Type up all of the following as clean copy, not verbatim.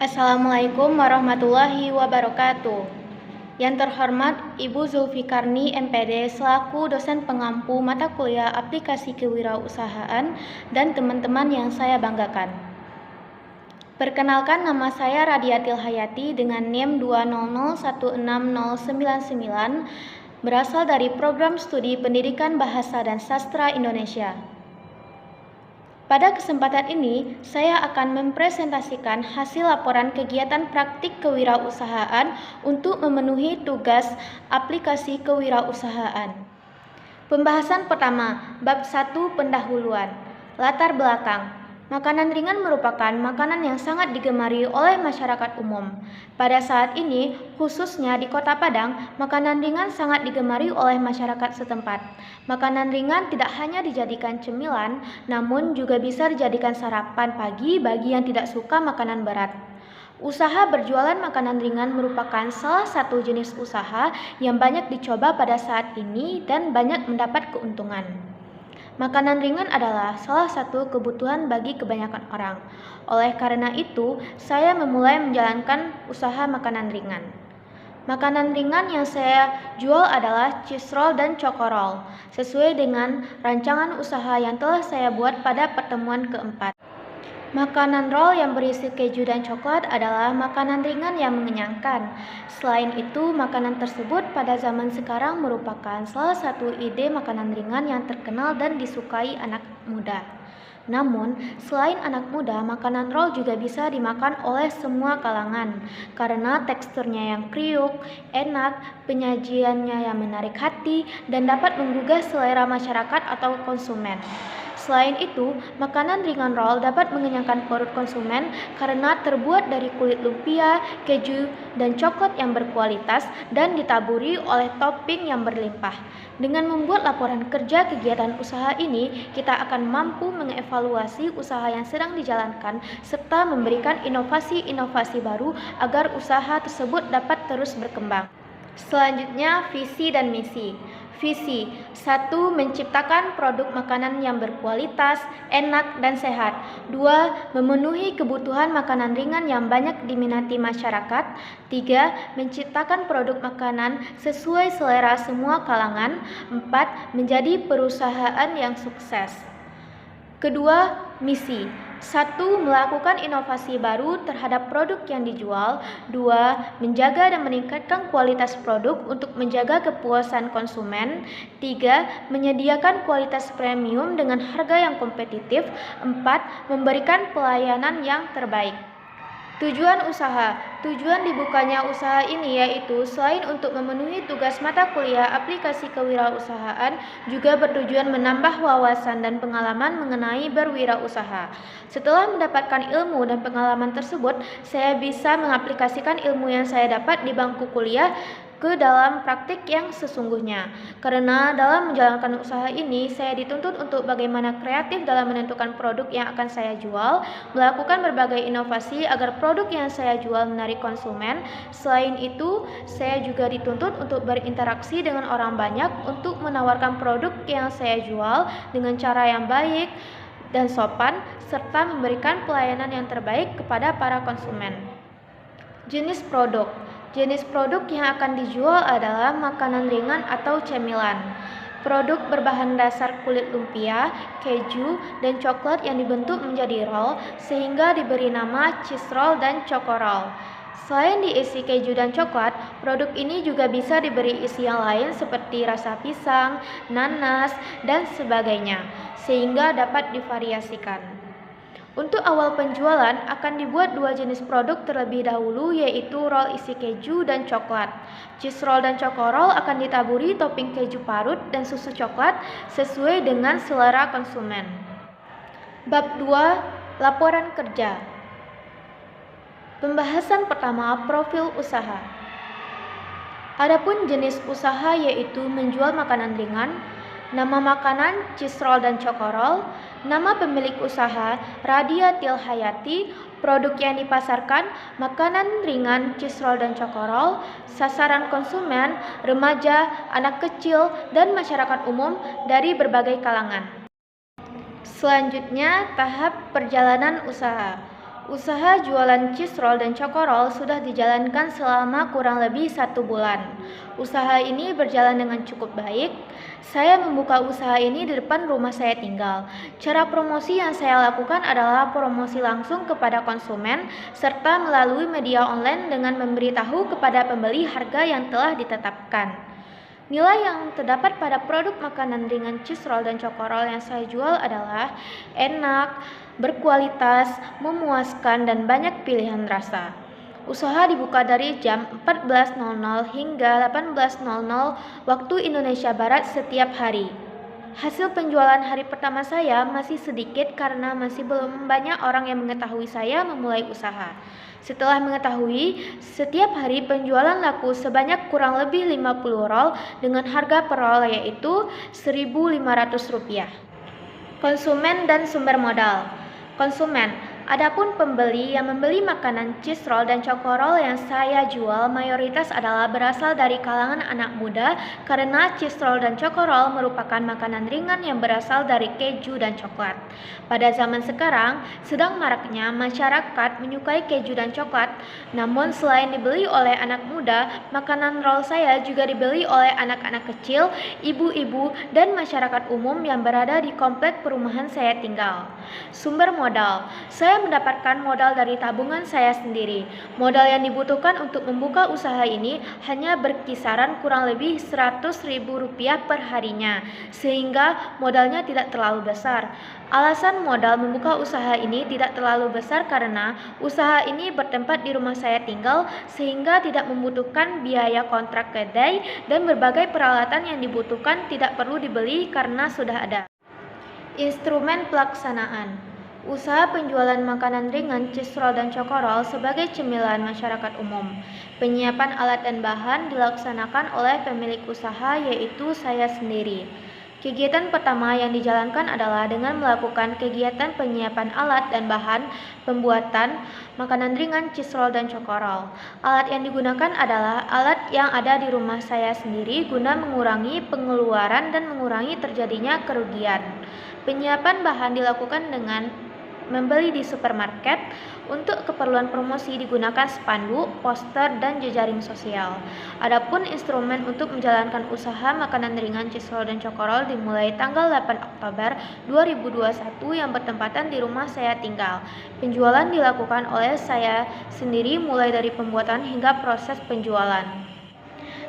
Assalamualaikum warahmatullahi wabarakatuh. Yang terhormat Ibu Zulfikarni MPD selaku dosen pengampu mata kuliah aplikasi kewirausahaan dan teman-teman yang saya banggakan. Perkenalkan, nama saya Radiatil Hayati dengan NIM 200160099, berasal dari Program Studi Pendidikan Bahasa dan Sastra Indonesia. Pada kesempatan ini, saya akan mempresentasikan hasil laporan kegiatan praktik kewirausahaan untuk memenuhi tugas aplikasi kewirausahaan. Pembahasan pertama, bab 1 pendahuluan. Latar belakang. Makanan ringan merupakan makanan yang sangat digemari oleh masyarakat umum. Pada saat ini, khususnya di Kota Padang, makanan ringan sangat digemari oleh masyarakat setempat. Makanan ringan tidak hanya dijadikan cemilan, namun juga bisa dijadikan sarapan pagi bagi yang tidak suka makanan berat. Usaha berjualan makanan ringan merupakan salah satu jenis usaha yang banyak dicoba pada saat ini dan banyak mendapat keuntungan. Makanan ringan adalah salah satu kebutuhan bagi kebanyakan orang. Oleh karena itu, saya memulai menjalankan usaha makanan ringan. Makanan ringan yang saya jual adalah cheese roll dan choco roll, sesuai dengan rancangan usaha yang telah saya buat pada pertemuan keempat. Makanan roll yang berisi keju dan coklat adalah makanan ringan yang mengenyangkan. Selain itu, makanan tersebut pada zaman sekarang merupakan salah satu ide makanan ringan yang terkenal dan disukai anak muda. Namun, selain anak muda, makanan roll juga bisa dimakan oleh semua kalangan karena teksturnya yang kriuk, enak, penyajiannya yang menarik hati, dan dapat menggugah selera masyarakat atau konsumen. Selain itu, makanan ringan roll dapat mengenyangkan perut konsumen karena terbuat dari kulit lumpia, keju, dan coklat yang berkualitas dan ditaburi oleh topping yang berlimpah. Dengan membuat laporan kerja kegiatan usaha ini, kita akan mampu mengevaluasi usaha yang sedang dijalankan serta memberikan inovasi-inovasi baru agar usaha tersebut dapat terus berkembang. Selanjutnya, visi dan misi. Visi 1. Menciptakan produk makanan yang berkualitas, enak, dan sehat. 2. Memenuhi kebutuhan makanan ringan yang banyak diminati masyarakat. 3. Menciptakan produk makanan sesuai selera semua kalangan. 4. Menjadi perusahaan yang sukses. Kedua, misi. 1. Melakukan inovasi baru terhadap produk yang dijual. 2. Menjaga dan meningkatkan kualitas produk untuk menjaga kepuasan konsumen. 3. Menyediakan kualitas premium dengan harga yang kompetitif. 4. Memberikan pelayanan yang terbaik. Tujuan usaha. Tujuan dibukanya usaha ini yaitu selain untuk memenuhi tugas mata kuliah aplikasi kewirausahaan, juga bertujuan menambah wawasan dan pengalaman mengenai berwirausaha. Setelah mendapatkan ilmu dan pengalaman tersebut, saya bisa mengaplikasikan ilmu yang saya dapat di bangku kuliah ke dalam praktik yang sesungguhnya. Karena dalam menjalankan usaha ini, saya dituntut untuk bagaimana kreatif dalam menentukan produk yang akan saya jual, melakukan berbagai inovasi agar produk yang saya jual menarik konsumen. Selain itu, saya juga dituntut untuk berinteraksi dengan orang banyak untuk menawarkan produk yang saya jual dengan cara yang baik dan sopan, serta memberikan pelayanan yang terbaik kepada para konsumen. Jenis produk. Jenis produk yang akan dijual adalah makanan ringan atau cemilan. Produk berbahan dasar kulit lumpia, keju, dan coklat yang dibentuk menjadi roll sehingga diberi nama cheese roll dan choco roll. Selain diisi keju dan coklat, produk ini juga bisa diberi isi yang lain seperti rasa pisang, nanas, dan sebagainya, sehingga dapat divariasikan. Untuk awal penjualan akan dibuat dua jenis produk terlebih dahulu, yaitu roll isi keju dan coklat. Cheese roll dan choco roll akan ditaburi topping keju parut dan susu coklat sesuai dengan selera konsumen. Bab 2. Laporan kerja. Pembahasan pertama, profil usaha. Adapun jenis usaha yaitu menjual makanan ringan. Nama makanan cheese roll dan choco roll. Nama pemilik usaha Radiatil Hayati. Produk yang dipasarkan makanan ringan cheese roll dan choco roll. Sasaran konsumen remaja, anak kecil, dan masyarakat umum dari berbagai kalangan. Selanjutnya, tahap perjalanan usaha. Usaha jualan cheese roll dan choco roll sudah dijalankan selama kurang lebih 1 bulan. Usaha ini berjalan dengan cukup baik. Saya membuka usaha ini di depan rumah saya tinggal. Cara promosi yang saya lakukan adalah promosi langsung kepada konsumen serta melalui media online dengan memberitahu kepada pembeli harga yang telah ditetapkan. Nilai yang terdapat pada produk makanan ringan cheese roll dan choco roll yang saya jual adalah enak, berkualitas, memuaskan, dan banyak pilihan rasa. Usaha dibuka dari jam 14.00 hingga 18.00 waktu Indonesia Barat setiap hari. Hasil penjualan hari pertama saya masih sedikit karena masih belum banyak orang yang mengetahui saya memulai usaha. Setelah mengetahui, setiap hari penjualan laku sebanyak kurang lebih 50 roll dengan harga per roll yaitu Rp1.500. Konsumen dan sumber modal. Konsumen, adapun pembeli yang membeli makanan cheese roll dan choco roll yang saya jual mayoritas adalah berasal dari kalangan anak muda karena cheese roll dan choco roll merupakan makanan ringan yang berasal dari keju dan coklat. Pada zaman sekarang, sedang maraknya masyarakat menyukai keju dan coklat. Namun selain dibeli oleh anak muda, makanan roll saya juga dibeli oleh anak-anak kecil, ibu-ibu, dan masyarakat umum yang berada di komplek perumahan saya tinggal. Sumber modal. Saya mendapatkan modal dari tabungan saya sendiri. Modal yang dibutuhkan untuk membuka usaha ini hanya berkisaran kurang lebih Rp100.000 per harinya, sehingga modalnya tidak terlalu besar. Alasan modal membuka usaha ini tidak terlalu besar karena usaha ini bertempat di rumah saya tinggal sehingga tidak membutuhkan biaya kontrak kedai dan berbagai peralatan yang dibutuhkan tidak perlu dibeli karena sudah ada. Instrumen pelaksanaan. Usaha penjualan makanan ringan cheese roll dan choco roll sebagai cemilan masyarakat umum. Penyiapan alat dan bahan dilaksanakan oleh pemilik usaha yaitu saya sendiri. Kegiatan pertama yang dijalankan adalah dengan melakukan kegiatan penyiapan alat dan bahan pembuatan makanan ringan cheese roll dan choco roll. Alat yang digunakan adalah alat yang ada di rumah saya sendiri guna mengurangi pengeluaran dan mengurangi terjadinya kerugian. Penyiapan bahan dilakukan dengan membeli di supermarket. Untuk keperluan promosi digunakan spanduk, poster, dan jejaring sosial. Adapun instrumen untuk menjalankan usaha makanan ringan cheese roll dan choco roll dimulai tanggal 8 Oktober 2021 yang bertempatan di rumah saya tinggal. Penjualan dilakukan oleh saya sendiri mulai dari pembuatan hingga proses penjualan.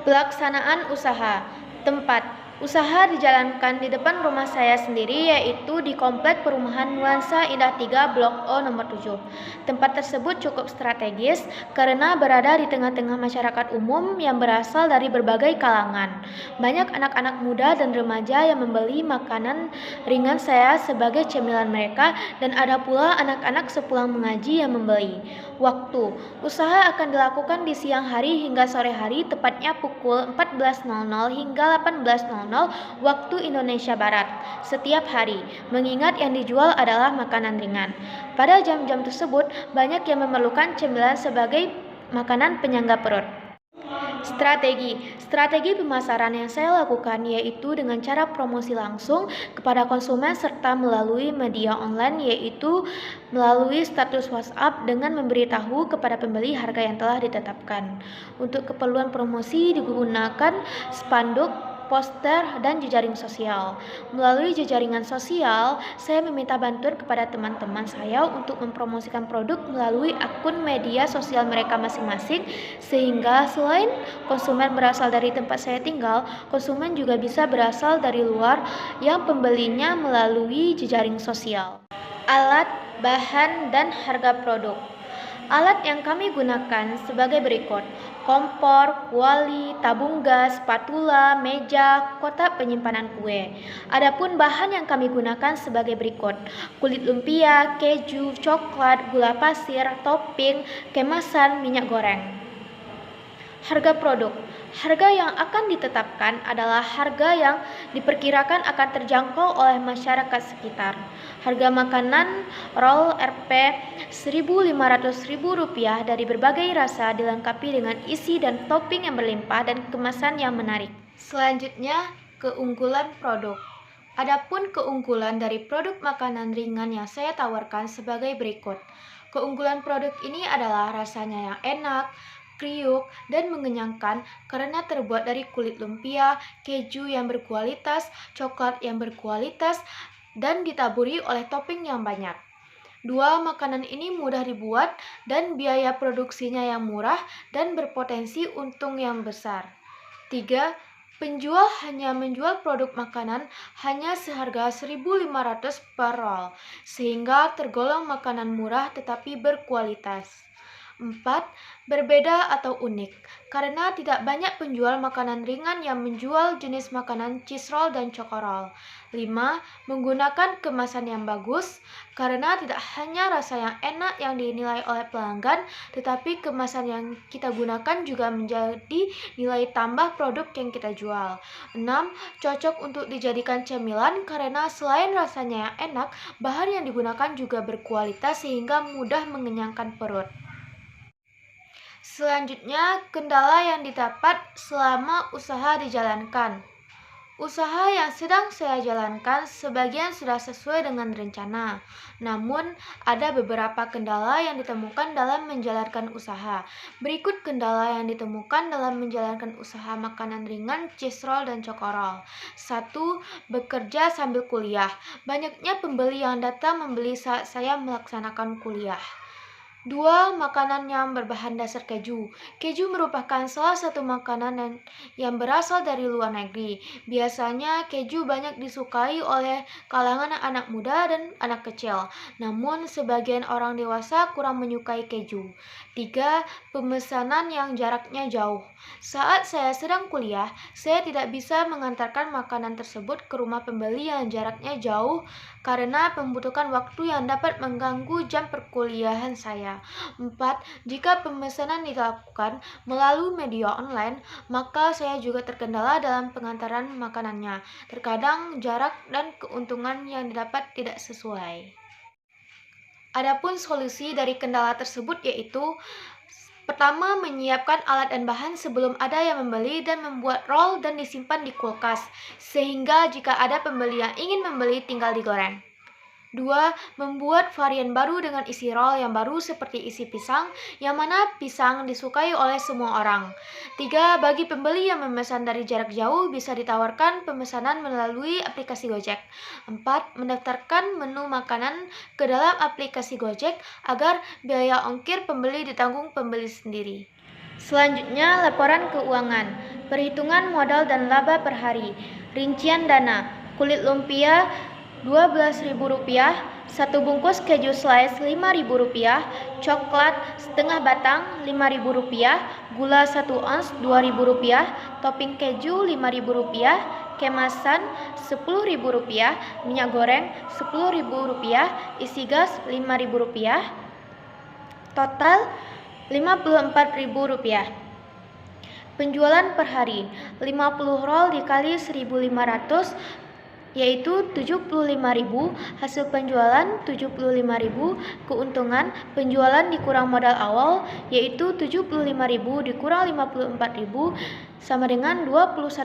Pelaksanaan usaha. Tempat usaha dijalankan di depan rumah saya sendiri yaitu di Komplek Perumahan Nuansa Indah 3 Blok O nomor 7. Tempat tersebut cukup strategis karena berada di tengah-tengah masyarakat umum yang berasal dari berbagai kalangan. Banyak anak-anak muda dan remaja yang membeli makanan ringan saya sebagai cemilan mereka dan ada pula anak-anak sepulang mengaji yang membeli. Waktu usaha akan dilakukan di siang hari hingga sore hari tepatnya pukul 14.00 hingga 18.00 waktu Indonesia Barat setiap hari, mengingat yang dijual adalah makanan ringan. Pada jam-jam tersebut, banyak yang memerlukan cemilan sebagai makanan penyangga perut. Strategi pemasaran yang saya lakukan yaitu dengan cara promosi langsung kepada konsumen serta melalui media online yaitu melalui status WhatsApp dengan memberitahu kepada pembeli harga yang telah ditetapkan. Untuk keperluan promosi digunakan spanduk, poster, dan jejaring sosial. Melalui jejaringan sosial, saya meminta bantuan kepada teman-teman saya untuk mempromosikan produk melalui akun media sosial mereka masing-masing, sehingga selain konsumen berasal dari tempat saya tinggal, konsumen juga bisa berasal dari luar yang pembelinya melalui jejaring sosial. Alat, bahan, dan harga produk. Alat yang kami gunakan sebagai berikut: kompor, kuali, tabung gas, spatula, meja, kotak penyimpanan kue. Adapun bahan yang kami gunakan sebagai berikut: kulit lumpia, keju, coklat, gula pasir, topping, kemasan, minyak goreng. Harga produk. Harga yang akan ditetapkan adalah harga yang diperkirakan akan terjangkau oleh masyarakat sekitar. Harga makanan roll Rp Rp1.500.000 dari berbagai rasa dilengkapi dengan isi dan topping yang berlimpah dan kemasan yang menarik. Selanjutnya, keunggulan produk. Adapun keunggulan dari produk makanan ringan yang saya tawarkan sebagai berikut. Keunggulan produk ini adalah rasanya yang enak, kriuk, dan mengenyangkan karena terbuat dari kulit lumpia, keju yang berkualitas, coklat yang berkualitas, dan ditaburi oleh topping yang banyak. 2. Makanan ini mudah dibuat dan biaya produksinya yang murah dan berpotensi untung yang besar. 3. Penjual hanya menjual produk makanan hanya seharga 1.500 per roll, sehingga tergolong makanan murah tetapi berkualitas. 4. Berbeda atau unik, karena tidak banyak penjual makanan ringan yang menjual jenis makanan cheese roll dan choco roll. 5. Menggunakan kemasan yang bagus, karena tidak hanya rasa yang enak yang dinilai oleh pelanggan, tetapi kemasan yang kita gunakan juga menjadi nilai tambah produk yang kita jual. 6. Cocok untuk dijadikan cemilan karena selain rasanya yang enak, bahan yang digunakan juga berkualitas sehingga mudah mengenyangkan perut. Selanjutnya, kendala yang didapat selama usaha dijalankan. Usaha yang sedang saya jalankan sebagian sudah sesuai dengan rencana. Namun, ada beberapa kendala yang ditemukan dalam menjalankan usaha. Berikut kendala yang ditemukan dalam menjalankan usaha makanan ringan, cheese roll, dan choco roll. 1. Bekerja sambil kuliah. Banyaknya pembeli yang datang membeli saat saya melaksanakan kuliah. 2. Makanan yang berbahan dasar keju. Keju merupakan salah satu makanan yang berasal dari luar negeri. Biasanya keju banyak disukai oleh kalangan anak muda dan anak kecil. Namun sebagian orang dewasa kurang menyukai keju. 3. Pemesanan yang jaraknya jauh. Saat saya sedang kuliah, saya tidak bisa mengantarkan makanan tersebut ke rumah pembeli yang jaraknya jauh karena membutuhkan waktu yang dapat mengganggu jam perkuliahan saya. 4. Jika pemesanan dilakukan melalui media online, maka saya juga terkendala dalam pengantaran makanannya. Terkadang jarak dan keuntungan yang didapat tidak sesuai. Adapun solusi dari kendala tersebut yaitu: pertama, menyiapkan alat dan bahan sebelum ada yang membeli dan membuat roll dan disimpan di kulkas, sehingga jika ada pembeli yang ingin membeli tinggal digoreng. 2. Membuat varian baru dengan isi roll yang baru seperti isi pisang, yang mana pisang disukai oleh semua orang. 3. Bagi pembeli yang memesan dari jarak jauh, bisa ditawarkan pemesanan melalui aplikasi Gojek. 4. Mendaftarkan menu makanan ke dalam aplikasi Gojek agar biaya ongkir pembeli ditanggung pembeli sendiri. Selanjutnya, laporan keuangan, perhitungan modal dan laba per hari. Rincian dana: kulit lumpia Rp12.000, satu bungkus keju slice Rp5.000, coklat setengah batang Rp5.000, gula 1 ons Rp2.000, topping keju Rp5.000, kemasan Rp10.000, minyak goreng Rp10.000, isi gas Rp5.000, total Rp54.000. Penjualan per hari 50 roll dikali 1.500 yaitu 75.000, hasil penjualan 75.000, keuntungan penjualan dikurang modal awal yaitu 75.000 dikurang 54.000 sama dengan 21.000.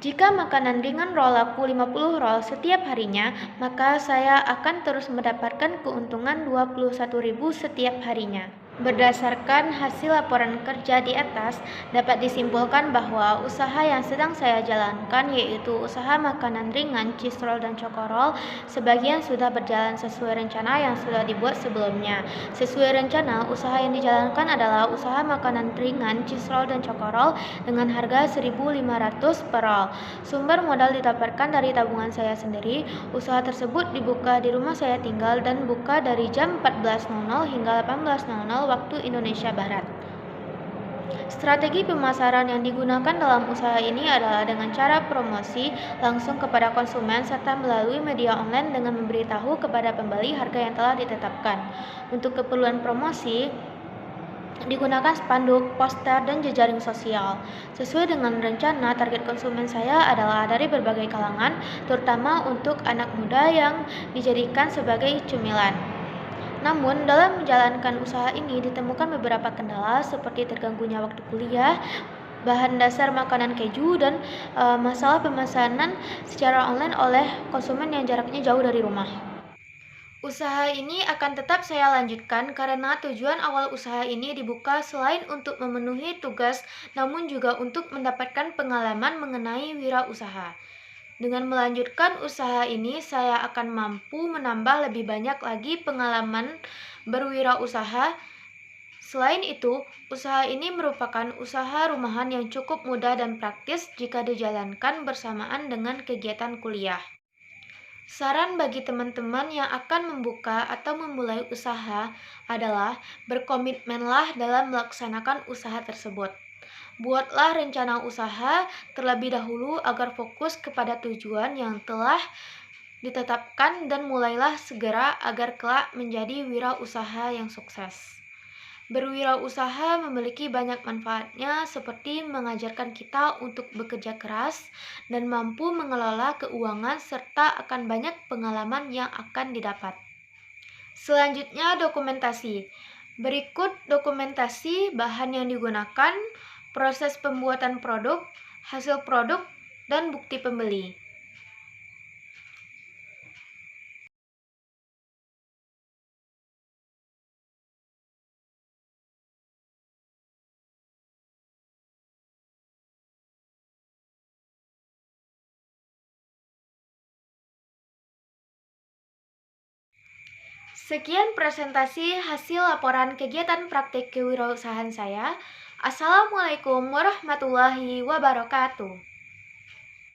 Jika makanan ringan roll laku 50 roll setiap harinya, maka saya akan terus mendapatkan keuntungan 21.000 setiap harinya. Berdasarkan hasil laporan kerja di atas, dapat disimpulkan bahwa usaha yang sedang saya jalankan, yaitu usaha makanan ringan, cheese roll dan choco roll, sebagian sudah berjalan sesuai rencana yang sudah dibuat sebelumnya. Sesuai rencana, usaha yang dijalankan adalah usaha makanan ringan, cheese roll dan choco roll dengan harga 1.500 per roll. Sumber modal didapatkan dari tabungan saya sendiri. Usaha tersebut dibuka di rumah saya tinggal dan buka dari jam 14.00 hingga 18.00 waktu Indonesia Barat. Strategi pemasaran yang digunakan dalam usaha ini adalah dengan cara promosi langsung kepada konsumen serta melalui media online dengan memberitahu kepada pembeli harga yang telah ditetapkan. Untuk keperluan promosi, digunakan spanduk, poster, dan jejaring sosial. Sesuai dengan rencana, target konsumen saya adalah dari berbagai kalangan, terutama untuk anak muda yang dijadikan sebagai cemilan. Namun, dalam menjalankan usaha ini ditemukan beberapa kendala seperti terganggunya waktu kuliah, bahan dasar makanan keju, dan masalah pemesanan secara online oleh konsumen yang jaraknya jauh dari rumah. Usaha ini akan tetap saya lanjutkan karena tujuan awal usaha ini dibuka selain untuk memenuhi tugas, namun juga untuk mendapatkan pengalaman mengenai wirausaha. Dengan melanjutkan usaha ini, saya akan mampu menambah lebih banyak lagi pengalaman berwirausaha. Selain itu, usaha ini merupakan usaha rumahan yang cukup mudah dan praktis jika dijalankan bersamaan dengan kegiatan kuliah. Saran bagi teman-teman yang akan membuka atau memulai usaha adalah berkomitmenlah dalam melaksanakan usaha tersebut. Buatlah rencana usaha terlebih dahulu agar fokus kepada tujuan yang telah ditetapkan dan mulailah segera agar kelak menjadi wirausaha yang sukses. Berwirausaha memiliki banyak manfaatnya seperti mengajarkan kita untuk bekerja keras dan mampu mengelola keuangan serta akan banyak pengalaman yang akan didapat. Selanjutnya dokumentasi. Berikut dokumentasi bahan yang digunakan, proses pembuatan produk, hasil produk, dan bukti pembeli. Sekian presentasi hasil laporan kegiatan praktik kewirausahaan saya. Assalamualaikum warahmatullahi wabarakatuh.